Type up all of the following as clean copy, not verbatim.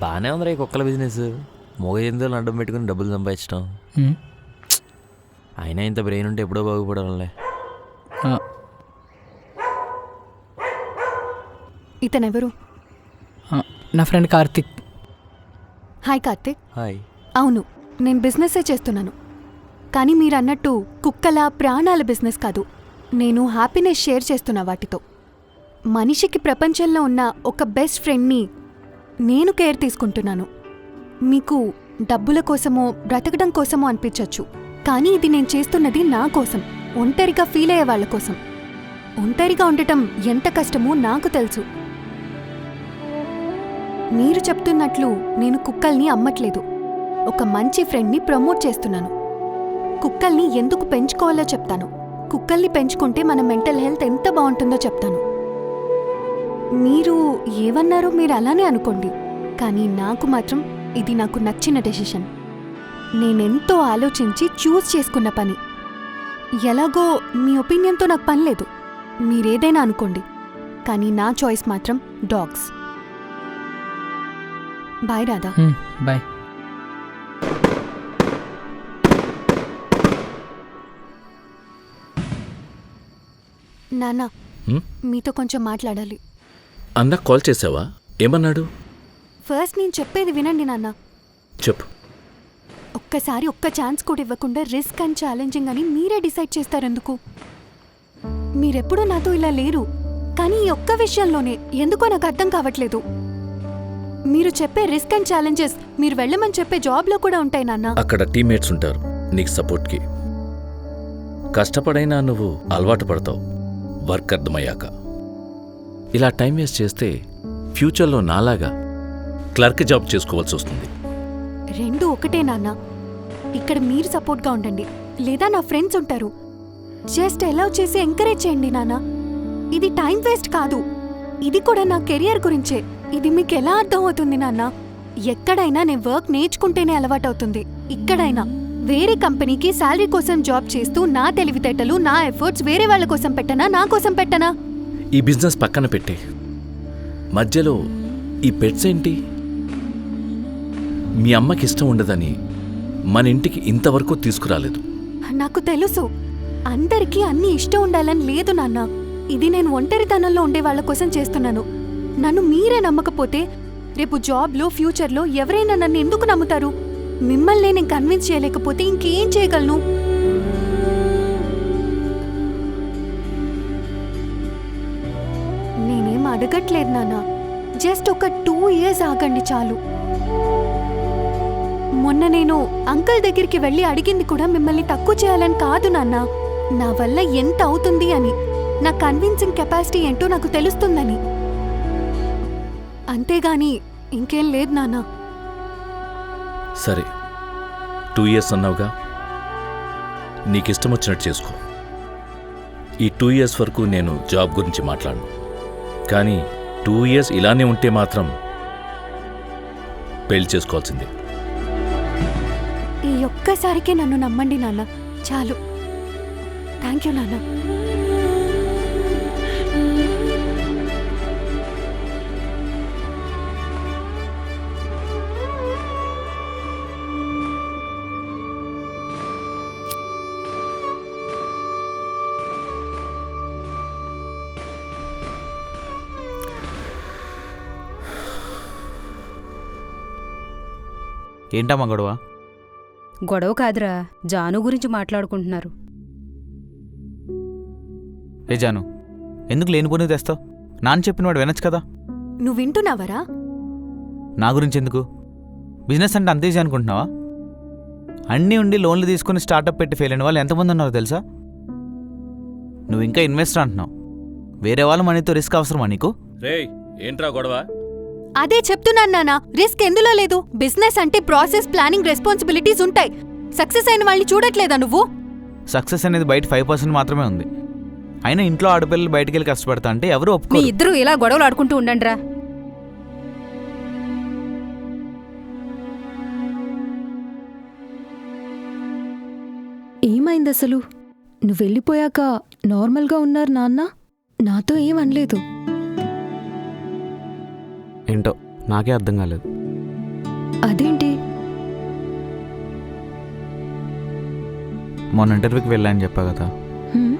బాగానే ఉందిరా ఈ కుక్కల బిజినెస్. మొగ ఎందులో అడ్డం పెట్టుకుని డబ్బులు సంపాదించడం. అయినా ఇంత బ్రెయిన్ ఉంటే ఎప్పుడో బాగుపడాలే. ఇతనెవరు? నా friend Karthik. Hi Karthik. Hi. అవును, నేను బిజినెస్సే చేస్తున్నాను. కానీ మీరు అన్నట్టు కుక్కల ప్రాణాల బిజినెస్ కాదు. నేను హ్యాపీనెస్ షేర్ చేస్తున్నా వాటితో. మనిషికి ప్రపంచంలో ఉన్న ఒక బెస్ట్ ఫ్రెండ్ని నేను కేర్ తీసుకుంటున్నాను. మీకు డబ్బుల కోసమో బ్రతకడం కోసమో అనిపించవచ్చు, కానీ ఇది నేను చేస్తున్నది నా కోసం, ఒంటరిగా ఫీల్ అయ్యే వాళ్ళ కోసం. ఒంటరిగా ఉండటం ఎంత కష్టమో నాకు తెలుసు. మీరు చెప్తున్నట్లు నేను కుక్కల్ని అమ్మట్లేదు, ఒక మంచి ఫ్రెండ్ని ప్రమోట్ చేస్తున్నాను. కుక్కల్ని ఎందుకు పెంచుకోవాలో చెప్తాను. కుక్కల్ని పెంచుకుంటే మన మెంటల్ హెల్త్ ఎంత బాగుంటుందో చెప్తాను. మీరు ఏమన్నారో మీరు అలానే అనుకోండి, కానీ నాకు మాత్రం ఇది నాకు నచ్చిన డెసిషన్. నేనెంతో ఆలోచించి చూస్ చేసుకున్న పని. ఎలాగో మీ ఒపీనియన్తో నాకు పని లేదు, మీరేదైనా అనుకోండి, కానీ నా చాయిస్ మాత్రం డాగ్స్. బాయ్ రాధా. బాయ్. నాన్న, మీతో కొంచెం మాట్లాడాలి. అన్న కాల్ చేసావా? ఏమన్నాడు? ఫస్ట్ నేను చెప్పేది వినండి నాన్న. చెప్పు. ఒక్కసారి ఒక్క ఛాన్స్ కూడా ఇవ్వకుండా రిస్క్ అండ్ ఛాలెంజింగ్ అని మీరే డిసైడ్ చేస్తారెందుకు? మీరెప్పుడూ నాతో ఇలా లేరు, కానీ ఈ ఒక్క విషయంలోనే ఎందుకో నాకు అర్థం కావట్లేదు. మీరు చెప్పే రిస్క్ అండ్ ఛాలెంజెస్ మీరు వెళ్ళమని చెప్పే జాబ్లో కూడా ఉంటాయి నాన్న. అక్కడ టీమ్మేట్స్ ఉంటారు నీకు సపోర్ట్కి. కష్టపడైనా నువ్వు అలవాటు పడతావు వర్క్ అర్థమయ్యాక. ఇలా టైం వేస్ట్ చేస్తే ఫ్యూచర్లో నాలాగా క్లర్క్ జాబ్ చేసుకోవాల్సి వస్తుంది. రెండు ఒకటే నాన్న. ఇక్కడ మీరు సపోర్ట్గా ఉండండి, లేదా నా ఫ్రెండ్స్ ఉంటారు. జస్ట్ అలౌ చేసి ఎంకరేజ్ చేయండి నాన్న. ఇది టైం వేస్ట్ కాదు, ఇది కూడా నా కెరియర్ గురించే. ఇది మీకు ఎలా అర్థం అవుతుంది నాన్న? ఎక్కడైనా నేను వర్క్ నేర్చుకుంటేనే అలవాటవుతుంది. ఇక్కడైనా వేరే కంపెనీకి శాలరీ కోసం జాబ్ చేస్తూ నా తెలివితేటలు, నా ఎఫర్ట్స్ వేరే వాళ్ళ కోసం పెట్టనా, నా కోసం పెట్టనా? ఈ బిజినెస్ పక్కన పెట్టే, మధ్యలో ఈ పెట్స్ ఏంటి? మీ అమ్మకి ఇష్టం ఉండదని మన ఇంటికి ఇంతవరకు తీసుకురాలేదు. నాకు తెలుసు, అందరికీ అన్ని ఇష్టం ఉండాలని లేదు నాన్న. ఇది నేను ఒంటరితనంలో ఉండే వాళ్ళ కోసం చేస్తున్నాను. నన్ను మీరే నమ్మకపోతే రేపు జాబ్లో, ఫ్యూచర్లో ఎవరైనా నన్ను ఎందుకు నమ్ముతారు? మిమ్మల్ని నేను కన్విన్స్ చేయలేకపోతే ఇంకేం చేయగలను? నేనేం అడగట్లేదు నాన్న, జస్ట్ ఒక 2 years ఆగండి చాలు. మొన్న నేను అంకుల్ దగ్గరికి వెళ్ళి అడిగింది కూడా మిమ్మల్ని తక్కువ చేయాలని కాదు నాన్న, నా వల్ల ఎంత అవుతుంది అని, నా కన్విన్సింగ్ కెపాసిటీ ఏంటో నాకు తెలుస్తుందని. అంతేగాని ఇంకేం లేదు నాన్న. సరే, 2 years అన్నావుగా, నీకిష్టం వచ్చినట్టు చేసుకో. ఈ 2 years వరకు నేను జాబ్ గురించి మాట్లాడను, కానీ 2 years ఇలానే ఉంటే మాత్రం పెళ్లి చేసుకోవాల్సిందే. ఈ ఒక్కసారికే నన్ను నమ్మండి నాన్న, చాలు. థ్యాంక్ యూ నాన్న. ఏంటమ్మా గొడవ? గొడవ కాదురా, జాను గురించి మాట్లాడుకుంటున్నారు. ఏ జాను, ఎందుకు లేనిపోని తెస్తావు? నాన్న చెప్పిన వాడు వినొచ్చు కదా. నువ్వు వింటున్నావరా? నా గురించి ఎందుకు? బిజినెస్ అంటే అంతేజీ అనుకుంటున్నావా? అన్నీ ఉండి లోన్లు తీసుకుని స్టార్టప్ పెట్టి ఫెయిల్ అయిన వాళ్ళు ఎంతమంది ఉన్నారో తెలుసా? నువ్వు ఇంకా ఇన్వెస్టర్ అంటున్నావు. వేరే వాళ్ళ మనీతో రిస్క్ అవసరమా నీకు? రేయ్, ఏంట్రా గొడవ? అదే చెప్తున్నాను నాన్న, రిస్క్ ఎందులో లేదు. బిజినెస్ అంటే ప్రాసెస్, ప్లానింగ్, రెస్పాన్సిబిలిటీస్ ఉంటాయి. సక్సెస్ అయిన వాళ్ళని చూడట్లేదా నువ్వు? సక్సెస్ అనేది బయట 5% మాత్రమే ఉంది. అయినా ఇంట్లో ఆడపిల్లలు బయటికి వెళ్ళి కష్టపడతా అంటే ఎవరు మీ ఒప్పుకోరు. ఇద్దరు ఇలా గొడవలు ఆడుకుంటూ ఉండండిరా. ఏమైంది అసలు? నువ్వు వెళ్ళిపోయాక నార్మల్గా ఉన్నారు నాన్న, నాతో ఏమనలేదు. ఏంటో నాకే అర్థం కాలేదు. అదేంటి? మొన్న ఇంటర్వ్యూకి వెళ్ళాను చెప్పా కదా, హ్మ్?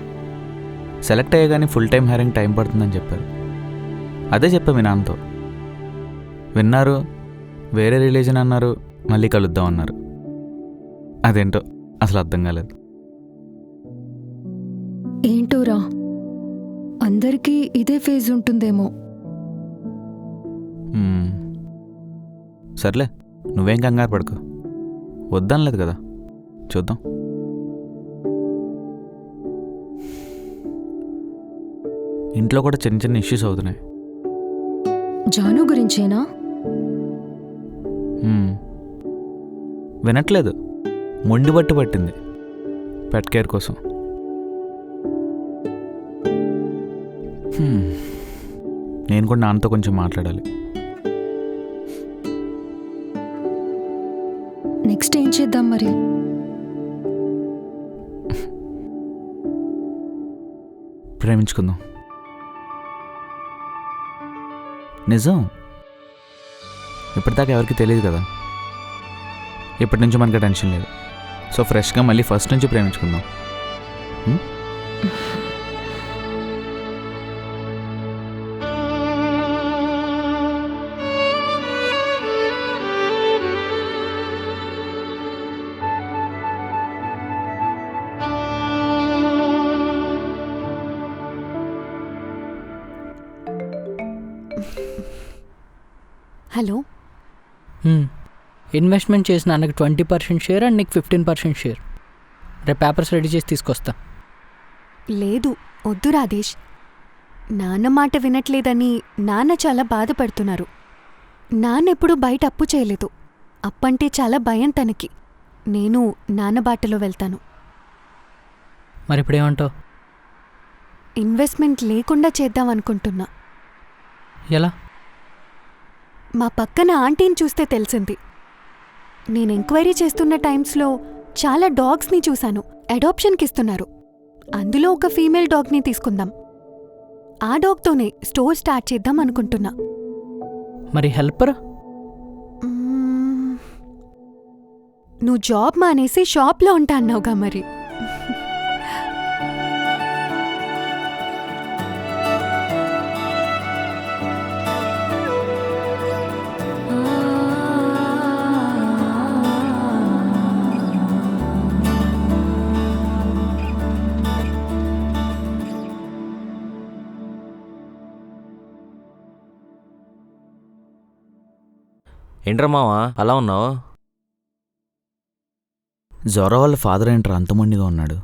సెలెక్ట్ అయ్యే కానీ ఫుల్ టైం హైరింగ్ టైం పడుతుందని చెప్పారు. అదే చెప్పా మీ నాన్నతో. విన్నారు, వేరే రిలీజన్ అన్నారు, మళ్ళీ కలుద్దాం అన్నారు. అదేంటో అసలు అర్థం కాలేదు. ఏంటోరా, అందరికీ ఇదే ఫేజ్ ఉంటుందేమో. సర్లే, నువ్వేం కంగారు పడుకో. వద్దనలేదు కదా, చూద్దాం. ఇంట్లో కూడా చిన్న చిన్న ఇష్యూస్ అవుతున్నాయి. జాను గురించేనా? వినట్లేదు, మొండి బట్టి పట్టింది పెట్ కేర్ కోసం. నేను కూడా నాన్నతో కొంచెం మాట్లాడాలి. నెక్స్ట్ ఏం చేద్దాం మరి? ప్రేమించుకుందాం. నిజం, ఇప్పటిదాకా ఎవరికి తెలియదు కదా. ఇప్పటి నుంచి మనకి టెన్షన్ లేదు. సో ఫ్రెష్గా మళ్ళీ ఫస్ట్ నుంచి ప్రేమించుకుందాం. హలో, ఇన్వెస్ట్మెంట్ చేసిన నాకు 20% షేర్ అండ్ నీకు 15% షేర్. రేపు పేపర్స్ రెడీ చేసి తీసుకొస్తా. లేదు వద్దు రాధేష్. నాన్న మాట వినట్లేదని నాన్న చాలా బాధపడుతున్నారు. నాన్నెప్పుడు బయట అప్పు చేయలేదు. అప్పంటే చాలా భయం తనకి. నేను నాన్న బాటలో వెళ్తాను. మరి ఇప్పుడేమంటావు? ఇన్వెస్ట్మెంట్ లేకుండా చేద్దాం అనుకుంటున్నా. ఎలా? మా పక్కన ఆంటీని చూస్తే తెలిసింది. నేను ఎంక్వైరీ చేస్తున్న టైమ్స్లో చాలా డాగ్స్ని చూశాను. అడాప్షన్కి ఇస్తున్నారు. అందులో ఒక ఫీమేల్ డాగ్ని తీసుకుందాం. ఆ డాగ్తోనే స్టోర్ స్టార్ట్ చేద్దాం అనుకుంటున్నా. మరి హెల్పర్? నువ్వు జాబ్ మానేసి షాప్లో ఉంటా అన్నావుగా మరి. ఏంట్రా మావా అలా ఉన్నావు? జొర వాళ్ళ ఫాదర్ ఏంట్రా అంత మొండిగా ఉన్నాడు.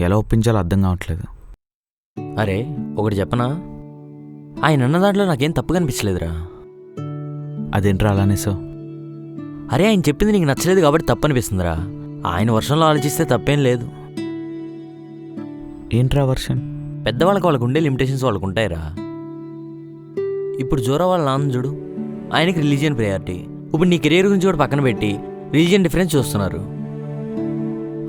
ఎలా ఒప్పించాలో అర్థం కావట్లేదు. అరే ఒకటి చెప్పనా, ఆయన అన్న దాంట్లో నాకేం తప్పు కనిపించలేదురా. అదేంట్రా అలానే సో? అరే ఆయన చెప్పింది నీకు నచ్చలేదు కాబట్టి తప్పు అనిపిస్తుందిరా. ఆయన వర్షంలో ఆలోచిస్తే తప్పేం లేదు. ఏంట్రా వర్షన్? పెద్దవాళ్ళకి వాళ్ళకు ఉండే లిమిటేషన్స్ వాళ్ళకు ఉంటాయిరా. ఇప్పుడు జోరా వాళ్ళ నాన్న చూడు, ఆయనకి రిలీజియన్ ప్రయారిటీ. ఇప్పుడు నీ కెరీర్ గురించి కూడా పక్కన పెట్టి రిలీజియన్ డిఫరెన్స్ చూస్తున్నారు.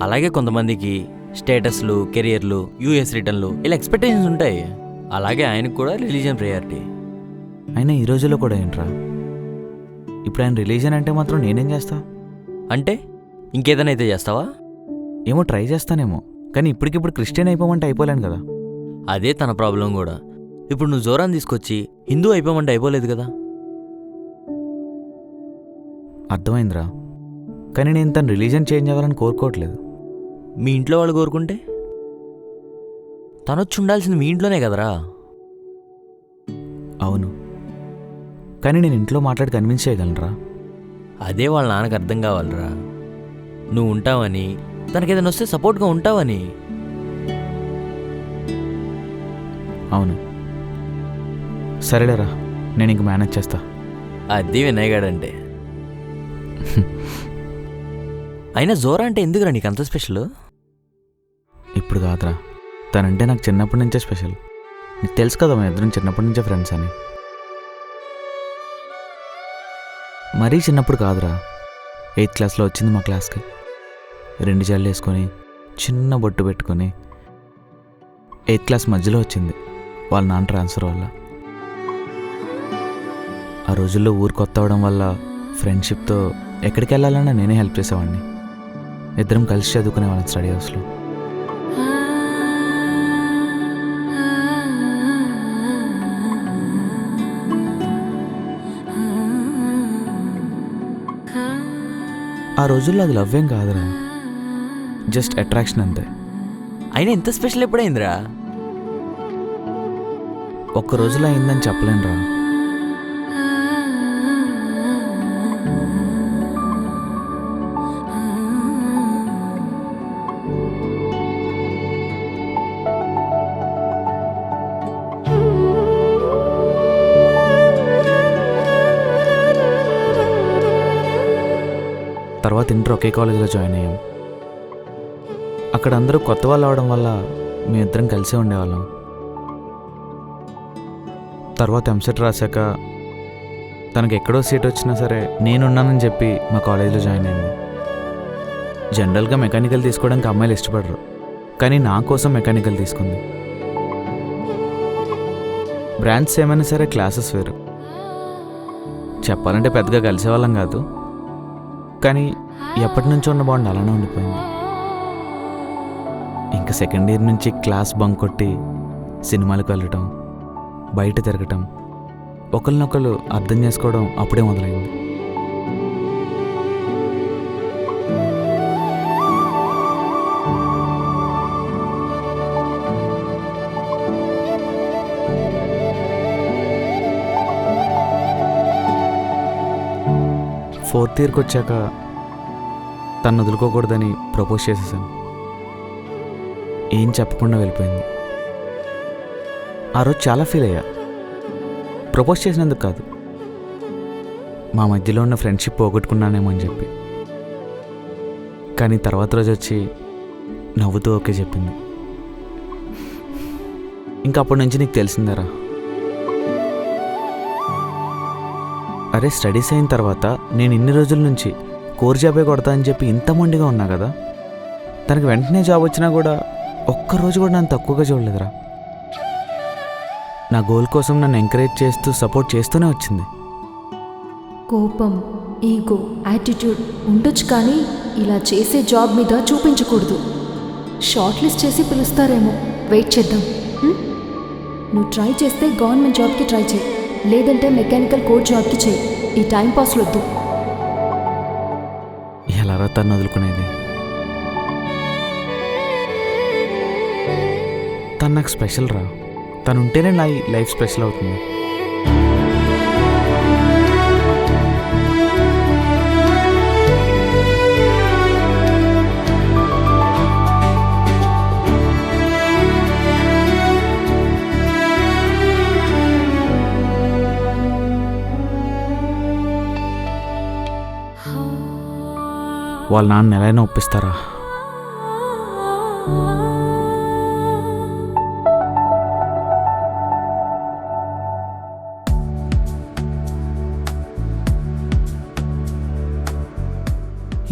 అలాగే కొంతమందికి స్టేటస్లు, కెరియర్లు, యూఎస్ రిటర్న్లు ఇలా ఎక్స్పెక్టేషన్స్ ఉంటాయి. అలాగే ఆయనకు కూడా రిలీజియన్ ప్రయారిటీ. అయినా ఈ రోజుల్లో కూడా ఏంట్రా, ఇప్పుడు ఆయన రిలీజియన్ అంటే మాత్రం నేనేం చేస్తా? అంటే ఇంకేదైనా అయితే చేస్తావా? ఏమో ట్రై చేస్తానేమో, కానీ ఇప్పటికిప్పుడు క్రిస్టియన్ అయిపోమంటే అయిపోలేను కదా. అదే తన ప్రాబ్లం కూడా. ఇప్పుడు నువ్వు జోరాన్ని తీసుకొచ్చి హిందూ అయిపోమంటే అయిపోలేదు కదా. అర్థమైందిరా, కానీ నేను తన రిలీజియన్ చేంజ్ అవ్వాలని కోరుకోవట్లేదు. మీ ఇంట్లో వాళ్ళు కోరుకుంటే? తనొచ్చి ఉండాల్సింది మీ ఇంట్లోనే కదరా. అవును, కానీ నేను ఇంట్లో మాట్లాడి కన్విన్స్ చేయగలరా? అదే వాళ్ళ నాన్నకు అర్థం కావాలరా. నువ్వు ఉంటావని, తనకేదైనా వస్తే సపోర్ట్గా ఉంటావని. అవును, సరేలేరా, నేను ఇంక మేనేజ్ చేస్తా. అది వినయగాడంటే. అయినా జోరా అంటే ఎందుకురా నీకు అంత స్పెషల్? ఇప్పుడు కాదురా, తనంటే నాకు చిన్నప్పటి నుంచే స్పెషల్. నీకు తెలుసు కదా, మా ఇద్దరం చిన్నప్పటి నుంచే ఫ్రెండ్స్ అని. మరీ చిన్నప్పుడు కాదురా, 8th క్లాస్లో వచ్చింది మా క్లాస్కి. 2 జల్లు వేసుకొని చిన్న బొట్టు పెట్టుకొని 8th క్లాస్ మధ్యలో వచ్చింది వాళ్ళ నాన్న ట్రాన్స్ఫర్ వల్ల. ఆ రోజుల్లో ఊరు కొత్త అవడం వల్ల ఫ్రెండ్షిప్తో ఎక్కడికి వెళ్ళాలన్నా నేనే హెల్ప్ చేసేవాడిని. ఇద్దరం కలిసి చదువుకునేవాళ్ళం స్టడీ హౌస్లో. ఆ రోజుల్లో అది లవ్ ఏం కాదురా, జస్ట్ అట్రాక్షన్ అంతే. అయినా ఎంత స్పెషల్ ఎప్పుడైందిరా? ఒక్క రోజులో అయిందని చెప్పలేనురా. తర్వాత ఇంటర్ ఒకే కాలేజీలో జాయిన్ అయ్యాం. అక్కడ అందరూ కొత్త వాళ్ళు అవడం వల్ల మేమిద్దరం కలిసే ఉండేవాళ్ళం. తర్వాత ఎంసెట్ రాశాక తనకు ఎక్కడో సీట్ వచ్చినా సరే నేనున్నానని చెప్పి మా కాలేజీలో జాయిన్ అయింది. జనరల్గా మెకానికల్ తీసుకోవడానికి అమ్మాయిలు ఇష్టపడరు, కానీ నా కోసం మెకానికల్ తీసుకుంది. బ్రాంచ్ ఏమైనా సరే క్లాసెస్ వేరు. చెప్పాలంటే పెద్దగా కలిసేవాళ్ళం కాదు, కానీ ఎప్పటి నుంచో ఉన్న బాండ్ అలానే ఉండిపోయింది. ఇంకా సెకండ్ ఇయర్ నుంచి క్లాస్ బంక్ కొట్టి సినిమాలకు వెళ్ళటం, బయట తిరగటం, ఒకరినొకరు అర్థం చేసుకోవడం అప్పుడే మొదలైంది. ఫోర్త్ ఇయర్కి వచ్చాక తను వదులుకోకూడదని ప్రపోజ్ చేసేసాను. ఏం చెప్పకుండా వెళ్ళిపోయింది. ఆ రోజు చాలా ఫీల్ అయ్యా. ప్రపోజ్ చేసినందుకు కాదు, మా మధ్యలో ఉన్న ఫ్రెండ్షిప్ పోగొట్టుకున్నానేమో అని చెప్పి. కానీ తర్వాత రోజు వచ్చి నవ్వుతూ ఓకే చెప్పింది. ఇంకా అప్పటి నుంచి నీకు తెలిసిందరా. అరే, స్టడీస్ అయిన తర్వాత నేను ఇన్ని రోజుల నుంచి కోర్ జాబే కొడతా అని చెప్పి ఇంత మొండిగా ఉన్నా కదా, తనకి వెంటనే జాబ్ వచ్చినా కూడా ఒక్కరోజు కూడా నన్ను తక్కువగా చూడలేదురా. నా గోల్ కోసం నన్ను ఎంకరేజ్ చేస్తూ సపోర్ట్ చేస్తూనే వచ్చింది. కోపం, ఈగో, యాటిట్యూడ్ ఉండొచ్చు, కానీ ఇలా చేసే జాబ్ మీద చూపించకూడదు. షార్ట్ లిస్ట్ చేసి పిలుస్తారేమో, వెయిట్ చేద్దాం. నువ్వు ట్రై చేస్తే గవర్నమెంట్ జాబ్కి ట్రై చేయి, లేదంటే మెకానికల్ కోడ్ జాబ్కి చేయి. ఈ టైం పాస్లు వద్దు. ఎలారా తను వదులుకునేది? తను నాకు స్పెషల్ రా. తను ఉంటేనే నా లైఫ్ స్పెషల్ అవుతుంది. వాళ్ళ నాన్న ఎలాగైనా ఒప్పిస్తారా?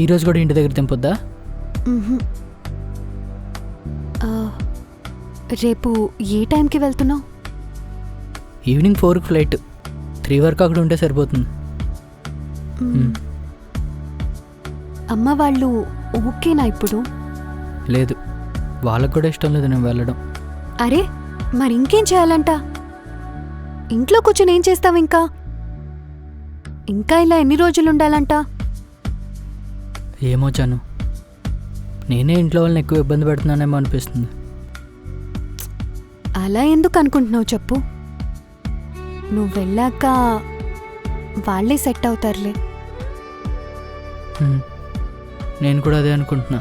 ఈరోజు కూడా ఇంటి దగ్గర తెంపొద్దా? రేపు ఏ టైంకి వెళ్తున్నావు? ఈవినింగ్ 4కి ఫ్లైట్. 3 వరకు అక్కడ ఉంటే సరిపోతుంది. అమ్మ వాళ్ళు ఓకేనా ఇప్పుడు? లేదు, వాళ్ళకు కూడా ఇష్టం లేదు నేను వెళ్ళడం. అరే, మరి ఇంకేం చేయాలంట? ఇంట్లో కూర్చొని ఏం చేస్తావు? ఇంకా ఇలా ఎన్ని రోజులు ఉండాలంట? ఏమో చాను, నేనే ఇంట్లో వాళ్ళని ఎక్కువ ఇబ్బంది పెడుతున్నానేమో అనిపిస్తుంది. అలా ఎందుకు అనుకుంటున్నావు చెప్పు? నువ్వు వెళ్ళాక వాళ్ళే సెట్ అవుతారులే. నేను కూడా అదే అనుకుంటున్నా.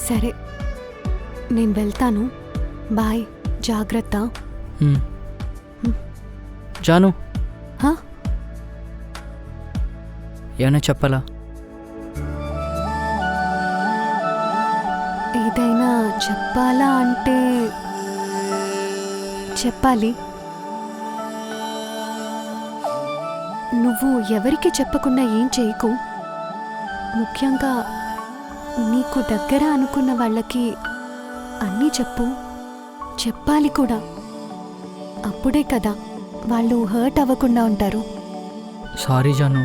సరే, నేను వెళ్తాను. బాయ్, జాగ్రత్త. జాను, హా? ఏమైనా చెప్పాలా? ఏదైనా చెప్పాలా అంటే చెప్పాలి. నువ్వు ఎవరికి చెప్పకుండా ఏం చేయకు. ముఖ్యంగా నీకు దగ్గర అనుకున్న వాళ్ళకి అన్నీ చెప్పు. చెప్పాలి కూడా. అప్పుడే కదా వాళ్ళు హర్ట్ అవ్వకుండా ఉంటారు. సారీ జాను.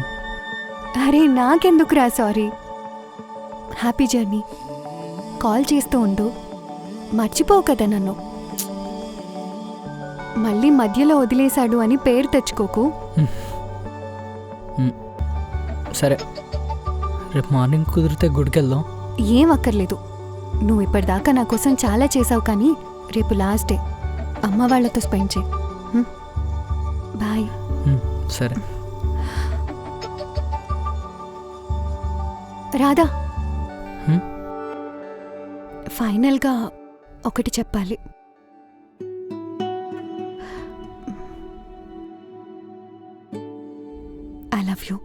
అరే నాకెందుకురా సారీ. Happy journey. కాల్ చేస్తూ ఉండు, మర్చిపోవు కదా నన్ను. మళ్ళీ మధ్యలో వదిలేశాడు అని పేరు తెచ్చుకోకు. సరే, రేపు మార్నింగ్ కుదిరితే గుడికి వెళ్దాం. ఏం అక్కర్లేదు, నువ్వు ఇప్పటిదాకా నా కోసం చాలా చేసావు, కానీ రేపు లాస్ట్ డే. అమ్మ వాళ్ళతో స్పెండ్ చేయి. బాయ్. సరే. రాధా, ఫైనల్గా ఒకటి చెప్పాలి. I love you.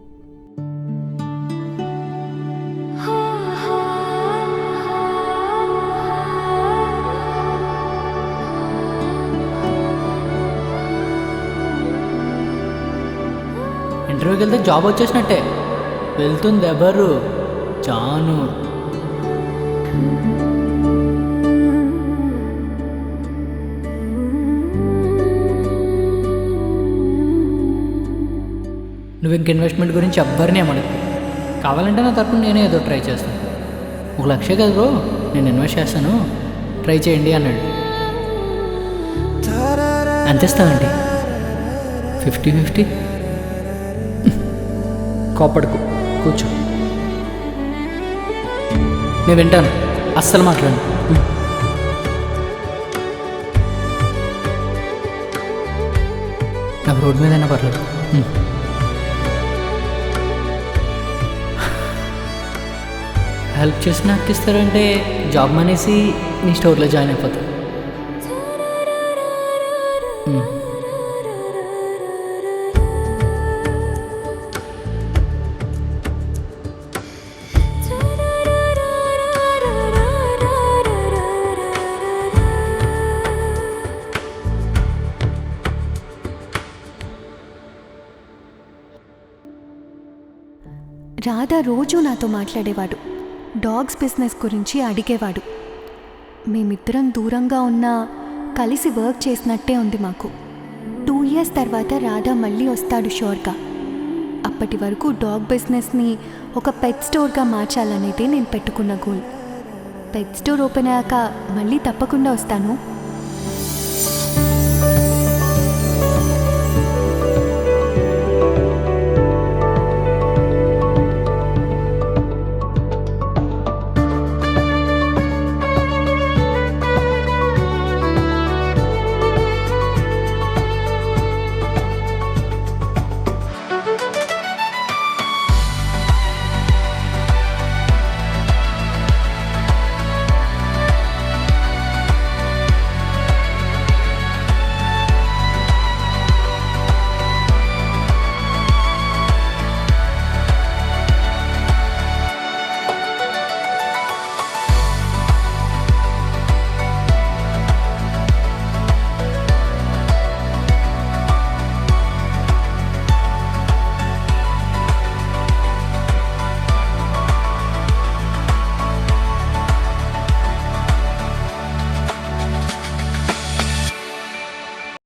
ఇంటర్వ్యూకి వెళ్తే జాబ్ వచ్చేసినట్టే. వెళ్తుంది ఎవరు? జాను. నువ్వు ఇంక ఇన్వెస్ట్మెంట్ గురించి ఎవ్వరిని ఏమడకు. కావాలంటే నా తరపున నేనే ఏదో ట్రై చేస్తాను. 1,00,000 కదా బ్రో, నేను ఇన్వెస్ట్ చేస్తాను, ట్రై చేయండి అన్నాడు. ఎంత ఇస్తావండి? 50-50. కోపడుకు, కూర్చో. నేను వింటాను, అస్సలు మాట్లాడు. నాకు రోడ్డు మీద అయినా పర్లేదు. హెల్ప్ చేసి నాకు ఇస్తారంటే జాబ్ మానేసి నీ స్టోర్లో జాయిన్ అయిపోతా. రాధా రోజూ నాతో మాట్లాడేవాడు, డాగ్స్ బిజినెస్ గురించి అడిగేవాడు. మేమిద్దరం దూరంగా ఉన్నా కలిసి వర్క్ చేసినట్టే ఉంది మాకు. 2 years తర్వాత రాధా మళ్ళీ వస్తాడు షూర్గా. అప్పటి వరకు డాగ్ బిజినెస్ని ఒక పెట్ స్టోర్గా మార్చాలనేదే నేను పెట్టుకున్న గోల్. పెట్ స్టోర్ ఓపెన్ అయ్యాక మళ్ళీ తప్పకుండా వస్తాను.